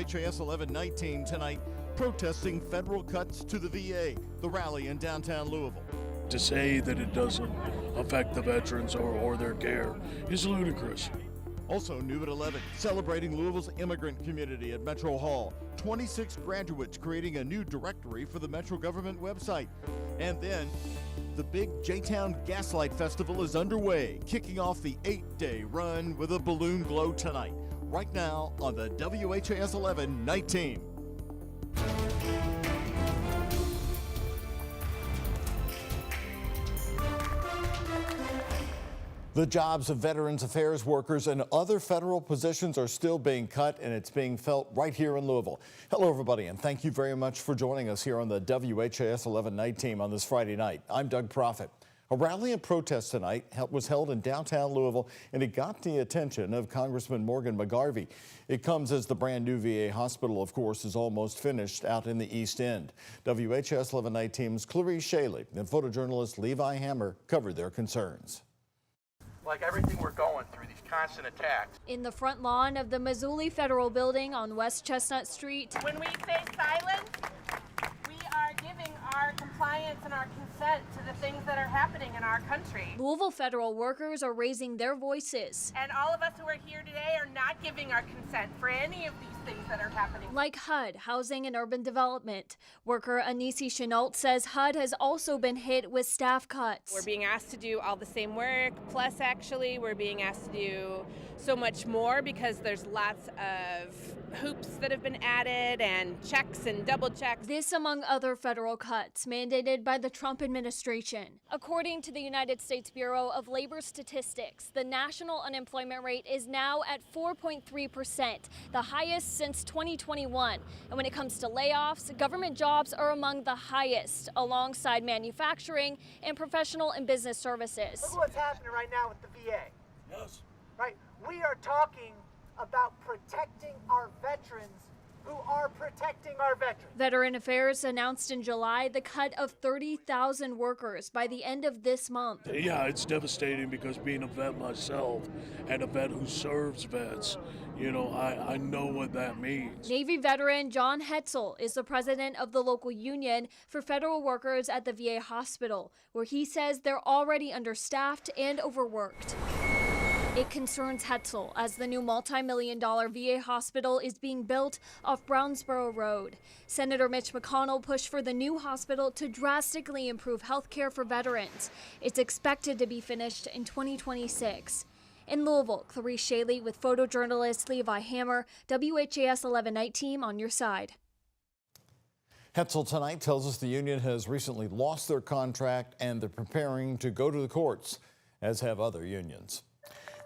WHAS 1119 tonight, protesting federal cuts to the VA, the rally in downtown Louisville. To say that it doesn't affect the veterans or their care is ludicrous. Also new at 11, celebrating Louisville's immigrant community at Metro Hall. 26 graduates creating a new directory for the Metro government website. And then the big J-Town Gaslight Festival is underway, kicking off the 8-day run with a balloon glow tonight, right now on the WHAS 1119. The jobs of Veterans Affairs workers and other federal positions are still being cut, and it's being felt right here in Louisville. Hello, everybody, and thank you very much for joining us here on the WHAS 1119 on this Friday night. I'm Doug Proffitt. A rally and protest tonight was held in downtown Louisville, and it got the attention of Congressman Morgan McGarvey. It comes as the brand new VA hospital, of course, is almost finished out in the East End. WHAS 1119's Clarice Shaley and photojournalist Levi Hammer covered their concerns. Like everything we're going through, these constant attacks. In the front lawn of the Missouli Federal Building on West Chestnut Street. When we say silence, we are giving our compliance and our consent to the things that are happening in our country. Louisville federal workers are raising their voices. And all of us who are here today are not giving our consent for any of these things that are happening. Like HUD, Housing and Urban Development. Worker Anisi Chenault says HUD has also been hit with staff cuts. We're being asked to do all the same work, plus actually we're being asked to do so much more because there's lots of hoops that have been added and checks and double checks. This among other federal cuts mandated by the Trump administration. According to the United States Bureau of Labor Statistics, the national unemployment rate is now at 4.3%, the highest since 2021. And when it comes to layoffs, government jobs are among the highest, alongside manufacturing and professional and business services. Look what's happening right now with the VA. Yes. Right? We are talking about protecting our veterans who are protecting our veterans. Veteran Affairs announced in July the cut of 30,000 workers by the end of this month. Yeah, it's devastating because being a vet myself and a vet who serves vets, you know, I know what that means. Navy veteran John Hetzel is the president of the local union for federal workers at the VA hospital, where he says they're already understaffed and overworked. It concerns Hetzel as the new multi-million-dollar VA hospital is being built off Brownsboro Road. Senator Mitch McConnell pushed for the new hospital to drastically improve health care for veterans. It's expected to be finished in 2026. In Louisville, Clarice Shaley with photojournalist Levi Hammer, WHAS 1119 on your side. Hetzel tonight tells us the union has recently lost their contract and they're preparing to go to the courts, as have other unions.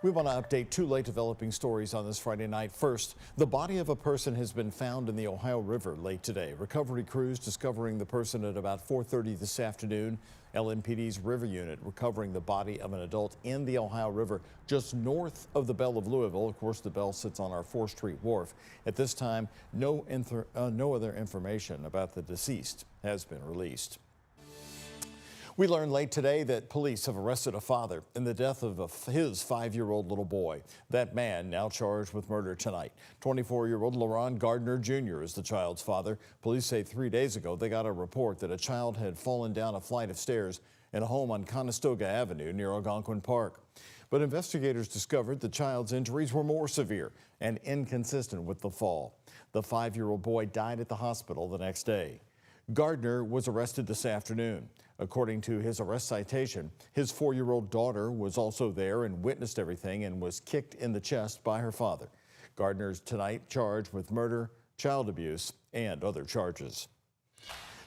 We want to update two late developing stories on this Friday night. First, the body of a person has been found in the Ohio River late today. Recovery crews discovering the person at about 4:30 this afternoon. LMPD's River Unit recovering the body of an adult in the Ohio River just north of the Bell of Louisville. Of course, the Bell sits on our 4th Street Wharf. At this time, no other information about the deceased has been released. We learned late today that police have arrested a father in the death of his 5-year-old little boy. That man now charged with murder tonight. 24-year-old LaRon Gardner Jr. is the child's father. Police say 3 days ago they got a report that a child had fallen down a flight of stairs in a home on Conestoga Avenue near Algonquin Park. But investigators discovered the child's injuries were more severe and inconsistent with the fall. The 5-year-old boy died at the hospital the next day. Gardner was arrested this afternoon. According to his arrest citation, his 4-year-old daughter was also there and witnessed everything and was kicked in the chest by her father. Gardner's tonight charged with murder, child abuse, and other charges.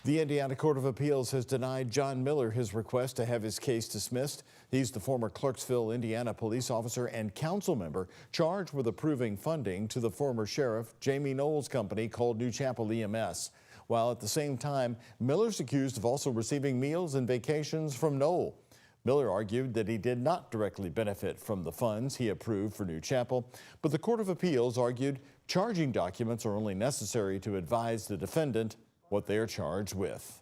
The Indiana Court of Appeals has denied John Miller his request to have his case dismissed. He's the former Clarksville, Indiana police officer and council member charged with approving funding to the former sheriff Jamie Knowles' company called New Chapel EMS. While at the same time, Miller's accused of also receiving meals and vacations from Knoll. Miller argued that he did not directly benefit from the funds he approved for New Chapel, but the Court of Appeals argued charging documents are only necessary to advise the defendant what they are charged with.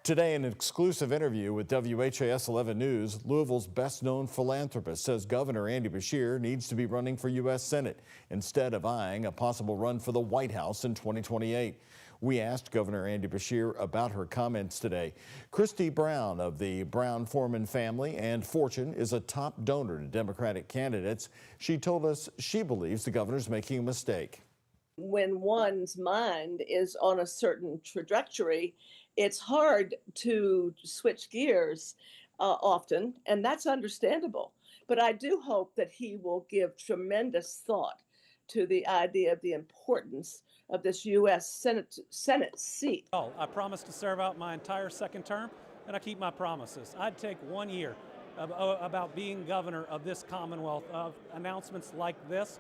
Today, an exclusive interview with WHAS11 News, Louisville's best-known philanthropist says Governor Andy Beshear needs to be running for U.S. Senate instead of eyeing a possible run for the White House in 2028. We asked Governor Andy Beshear about her comments today. Christy Brown of the Brown-Forman family and fortune is a top donor to Democratic candidates. She told us she believes the governor's making a mistake. When one's mind is on a certain trajectory, it's hard to switch gears often, and that's understandable. But I do hope that he will give tremendous thought to the idea of the importance of this U.S. Senate seat. I promised to serve out my entire second term, and I keep my promises. I'd take 1 year about being governor of this Commonwealth of announcements like this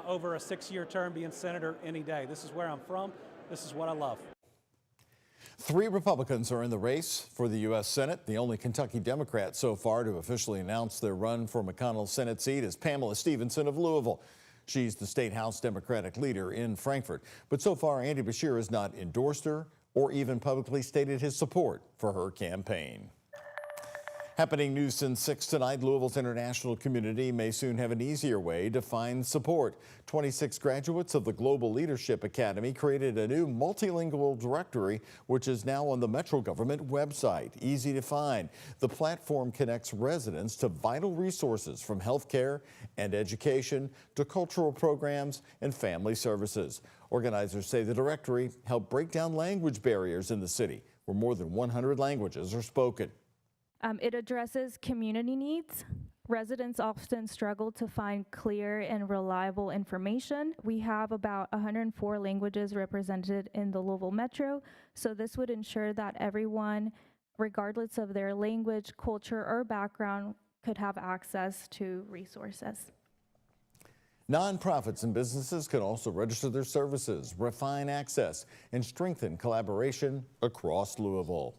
over a 6-year term being senator any day. This is where I'm from. This is what I love. 3 Republicans are in the race for the U.S. Senate. The only Kentucky Democrat so far to officially announce their run for McConnell's Senate seat is Pamela Stevenson of Louisville. She's the state House Democratic leader in Frankfort. But so far, Andy Beshear has not endorsed her or even publicly stated his support for her campaign. Happening news since 6 tonight, Louisville's international community may soon have an easier way to find support. 26 graduates of the Global Leadership Academy created a new multilingual directory, which is now on the Metro government website. Easy to find. The platform connects residents to vital resources from healthcare and education to cultural programs and family services. Organizers say the directory helped break down language barriers in the city, where more than 100 languages are spoken. It addresses community needs. Residents often struggle to find clear and reliable information. We have about 104 languages represented in the Louisville Metro, so this would ensure that everyone, regardless of their language, culture, or background, could have access to resources. Nonprofits and businesses can also register their services, refine access, and strengthen collaboration across Louisville.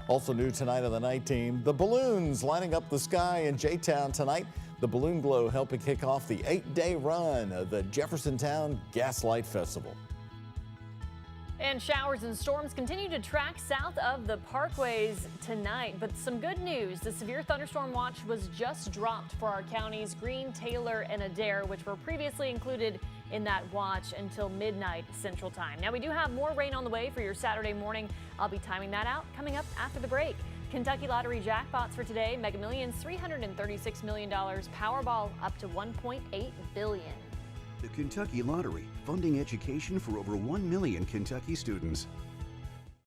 Also new tonight on the night team, the balloons lining up the sky in J-Town tonight. The Balloon Glow helping kick off the 8-day run of the Jeffersontown Gaslight Festival. And showers and storms continue to track south of the parkways tonight. But some good news, the severe thunderstorm watch was just dropped for our counties Greene, Taylor, and Adair, which were previously included in that watch until midnight Central Time. Now we do have more rain on the way for your Saturday morning. I'll be timing that out coming up after the break. Kentucky Lottery jackpots for today, Mega Millions $336 million, Powerball up to $1.8 billion. The Kentucky Lottery, funding education for over 1 million Kentucky students.